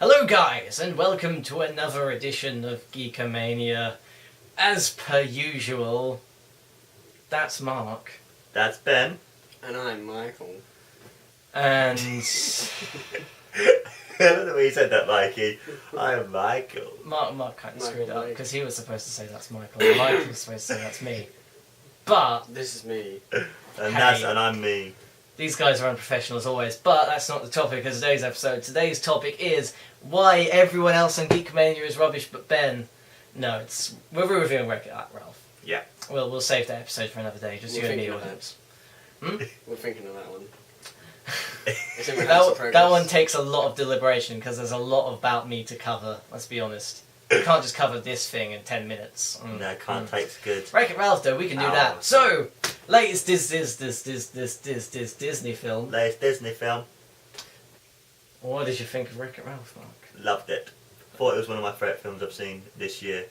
Hello guys, and welcome to another edition of GEEKAMANIA. As per usual, that's Mark. That's Ben. And I'm Michael. And... I don't know why you said that, Mikey. I'm Michael. Mark kind of screwed up, because he was supposed to say that's Michael, and Mike was supposed to say that's me. But... This is me. And I'm me. These guys are unprofessional as always, but that's not the topic of today's episode. Today's topic is why everyone else on GEEKAMANIA is rubbish but Ben. No, we're reviewing Wreck-It Ralph. Yeah. We'll save that episode for another day, just you and me audience. We're thinking of that one. That one takes a lot of deliberation because there's a lot about me to cover, let's be honest. We can't just cover this thing in 10 minutes. No, can't take's good. Wreck-It Ralph though, we can do that. So, latest Disney film. Latest Disney film. What did you think of Wreck-It Ralph, Mark? Loved it. Thought it was one of my favourite films I've seen this year.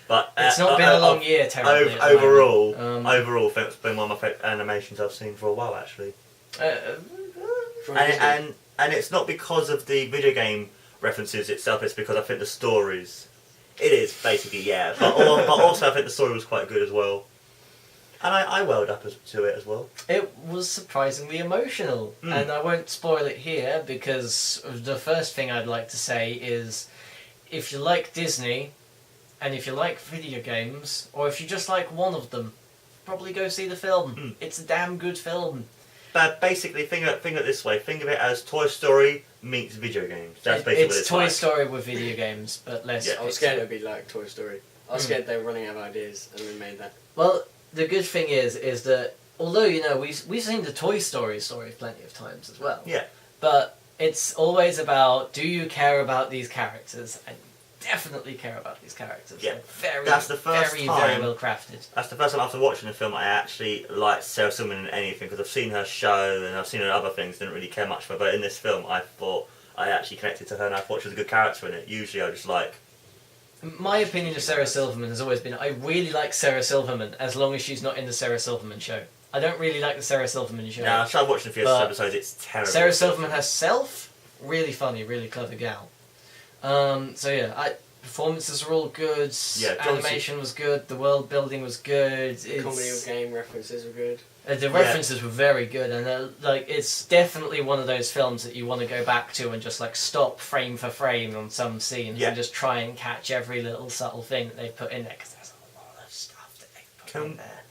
But it's not been a long year, terribly. Overall, I think it's been one of my favourite animations I've seen for a while, actually. And it's not because of the video game references itself, it's because I think the stories... It is, basically, yeah. But also I think the story was quite good as well. And I welled up to it as well. It was surprisingly emotional. And I won't spoil it here, because the first thing I'd like to say is, if you like Disney, and if you like video games, or if you just like one of them, probably go see the film. It's a damn good film. But basically, think of it this way. Think of it as Toy Story meets video games. That's basically what it's Toy like. Story with video games, but less... Yeah. I was scared it would be like Toy Story. I was scared they were running out of ideas and we made that. Well, the good thing is that, although, you know, we've seen the Toy Story plenty of times as well. Yeah. But it's always about, do you care about these characters? And definitely care about these characters. Yeah. Very, That's the first very well crafted. That's the first time after watching the film I actually liked Sarah Silverman in anything, because I've seen her show and I've seen her in other things, didn't really care much for her, but in this film I thought I actually connected to her and I thought she was a good character in it. Usually I just like... My opinion of Sarah Silverman has always been, I really like Sarah Silverman as long as she's not in the Sarah Silverman show. I don't really like the Sarah Silverman show. Now, I tried watching a few episodes, it's terrible. Sarah Silverman herself, really funny, really clever gal. So yeah, performances are all good, animation was good, the world building was good. The comedy of game references were good. The references were very good, and it's definitely one of those films that you want to go back to and just like stop frame for frame on some scenes and just try and catch every little subtle thing that they've put in there, because there's a lot of stuff that they've put in there.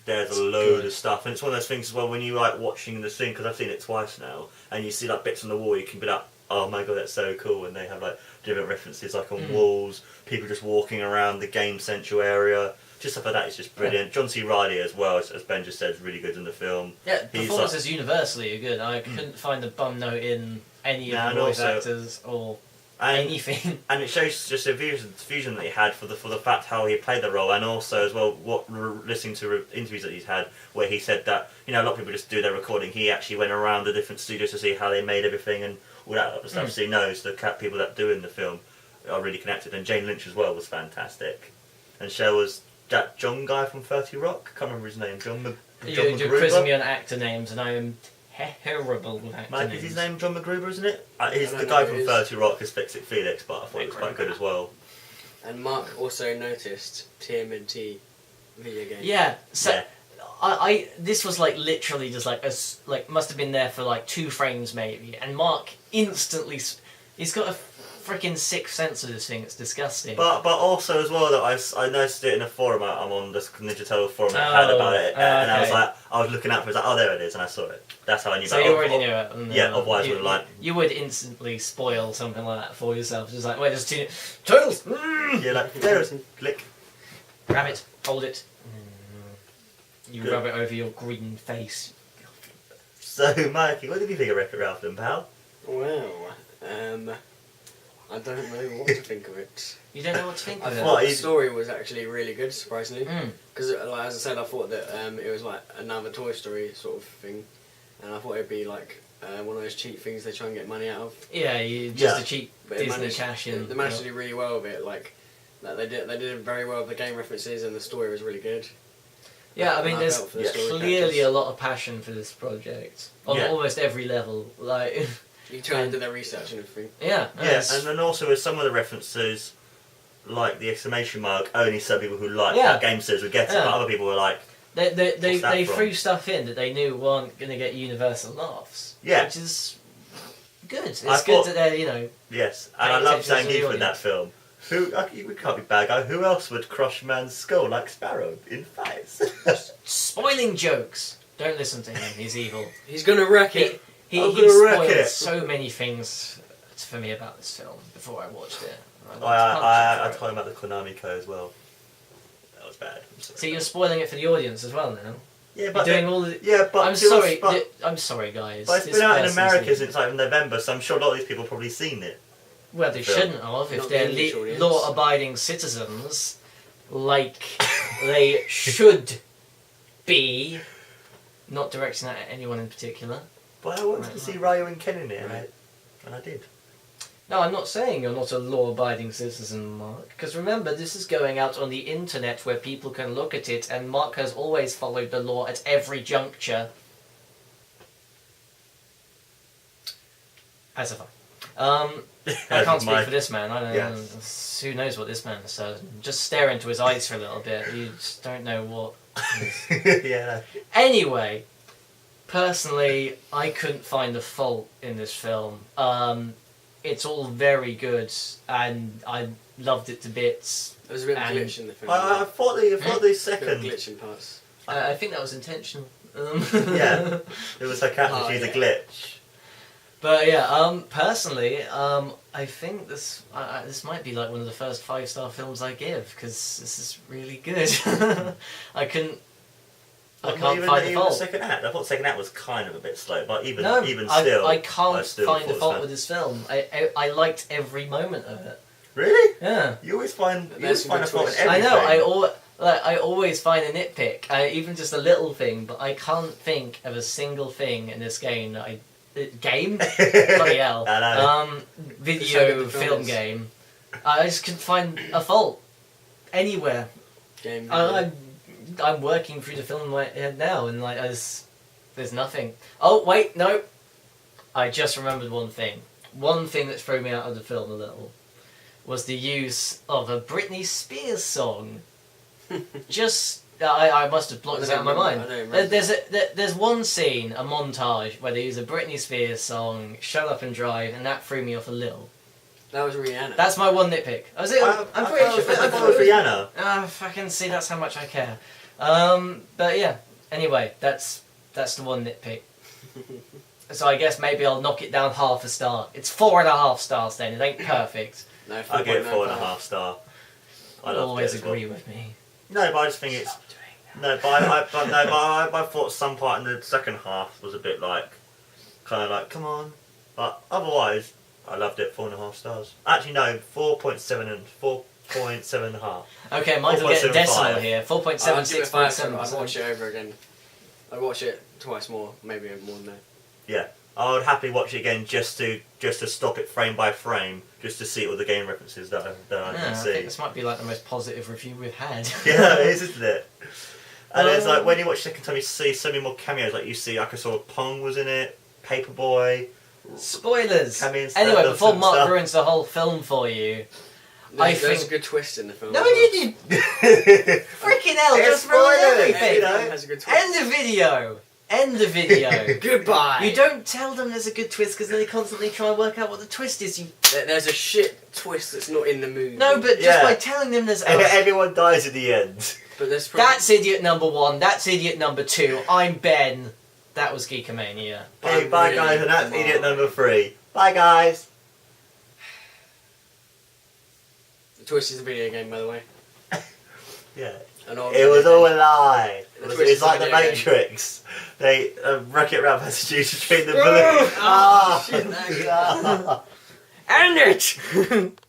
There's a load of stuff, and it's one of those things as well when you like watching the scene, because I've seen it twice now, and you see like bits on the wall, you can be like, oh my god, that's so cool, and they have like different references like on walls, people just walking around the game central area, just stuff like that is just brilliant. John C. Reilly as well, as Ben just said, is really good in the film. Yeah, performances universally are good. I couldn't find a bum note in any of the voice actors or anything. And it shows just the fusion that he had for the fact how he played the role, and also as well listening to interviews that he's had where he said that, you know, a lot of people just do their recording. He actually went around the different studios to see how they made everything and all that other stuff. So he knows the people that do in the film are really connected. And Jane Lynch as well was fantastic. And so was that John guy from 30 Rock. Can't remember his name. You're quizzing me on actor names, and I am terrible with actor names. Is his name John McGruber, isn't it? He's the guy from 30 Rock as Fix It Felix, but I thought he was quite good as well. And Mark also noticed TMNT video game. Yeah, so this was like literally just like must have been there for like 2 frames maybe, and Mark instantly, he's got a freaking sixth sense of this thing. It's disgusting. But also as well that I noticed it in a forum. I'm on this Ninja Turtle forum that had about it, and I was looking out for it. I was like, oh, there it is, and I saw it. That's how I knew. So you already knew it. Yeah, otherwise would have you would instantly spoil something like that for yourself. Just like, wait, there's 2 turtles. Yeah, like there it is. Click. Grab it. Hold it. You rub it over your green face. So, Mikey, what did you think of Wreck-It Ralph then, pal? Well, I don't know what to think of it. You don't know what to think of it? I thought the story was actually really good, surprisingly. Because, like, as I said, I thought that it was like another Toy Story sort of thing. And I thought it'd be like one of those cheap things they try and get money out of. Yeah, a cheap Disney cash in. They managed to do really well with it. Like they did very well with the game references, and the story was really good. Yeah, I mean, there's clearly a lot of passion for this project on almost every level. Like, You turn into their research and everything. Yeah. Yeah, and then also with some of the references, like the exclamation mark, only some people who like Yeah. that game series would get it, but other people were like, They from? threw stuff in that they knew weren't going to get universal laughs. Yeah. Which is good. It's I good thought- that they're, you know... yes, and I Paying love attention to the Zangief in that audience. film. We can't be bad guy. Who else would crush man's skull like Sparrow in fights? Spoiling jokes. Don't listen to him. He's evil. He's gonna wreck it. He I'm gonna wreck spoiled it. so many things for me about this film before I watched it. I told him about the Konami code as well. That was bad. I'm sorry. So you're spoiling it for the audience as well now. Yeah, You're but doing all the... yeah, but I'm it was- sorry. But, I'm sorry, guys. but it's This been out in person's America evil. since like November, so I'm sure a lot of these people have probably seen it. Well, they film. shouldn't have if Not they're the English audience. law-abiding citizens, like they should be. Not directing that at anyone in particular. But I wanted Right, to see right. Ryo and Ken in it, Right. and I did. No, I'm not saying you're not a law-abiding citizen, Mark. Because remember, this is going out on the internet where people can look at it, and Mark has always followed the law at every juncture. As have I. I can't speak for this man. I don't know. Yes. Who knows what this man says? Just stare into his eyes for a little bit. You just don't know what. Yeah. Anyway, personally, I couldn't find a fault in this film. It's all very good, and I loved it to bits. There was a bit of a And- glitch in the film. I thought the a bit of second. glitch in parts. I think that was intentional. Yeah. It was like Oh, she's a yeah. glitch. But yeah, personally, I think this might be like one of the first 5-star films I give because this is really good. I can't find a even fault. the second act. I thought the second act was kind of a bit slow, but even No, still, I can't still find a thought fault it with was this film. I liked every moment of it. Really? Yeah. You always find There's some a good fault in twists. everything. I know. I always find a nitpick, even just a little thing, but I can't think of a single thing in this game that game? Bloody hell. I know. Video the film film is. game. I just couldn't find a fault anywhere. Game. I'm working through the film in my head now, and like there's nothing. Oh wait, no. I just remembered one thing. One thing that threw me out of the film a little was the use of a Britney Spears song. Just I must have blocked this out of my mind. There's one scene, a montage, where they use a Britney Spears song, "Shut Up and Drive," and that threw me off a little. That was Rihanna. That's my one nitpick. I'm pretty sure. I thought it was Rihanna. Fucking see, that's how much I care. But yeah. Anyway, that's the one nitpick. So I guess maybe I'll knock it down half a star. It's 4.5 stars then. It ain't perfect. No, I give it 4.95. 4.5 star. I You'll loved always it as well. agree with me. No, but I just think it's Stop doing no, but I thought some part in the second half was a bit like, kind of like, come on. But otherwise, I loved it. 4.5 stars. Actually, no, 4.7 and 4.7.5. that. Okay, mine's will get a 4.75. decimal here. I'd give it 5, so 4.76.7. I'd watch it over again. I'd watch it twice more, maybe more than that. Yeah, I would happily watch it again just to stop it frame by frame, just to see all the game references that I Yeah, can I see. think this might be like the most positive review we've had. Yeah, it is, isn't it? And it's like when you watch the second time, you see so many more cameos. Like you see, I saw Pong was in it, Paperboy. Spoilers! Cameos, Anyway, stuff, before and Mark stuff. ruins the whole film for you, There's think- a good twist in the film. No, as well. you freaking hell, It's just ruined spoilers, everything! you know. Has a good twist. End the video! End the video! Goodbye. You don't tell them there's a good twist because they constantly try and work out what the twist is. You There's a shit twist that's not in the movie. No, but just Yeah. by telling them there's... Everyone dies at the end. But there's probably... That's idiot number 1, that's idiot number 2, I'm Ben. That was GEEKAMANIA. Okay, I'm bye really guys, and that's Mark. idiot number 3. Bye guys. The twist is a video game, by the way. Yeah. An old It was video all game. a lie. The It's twist is like a the video game. Matrix. They Wreck-It Ralph has to choose between the bullet. Oh, shit, that- End it!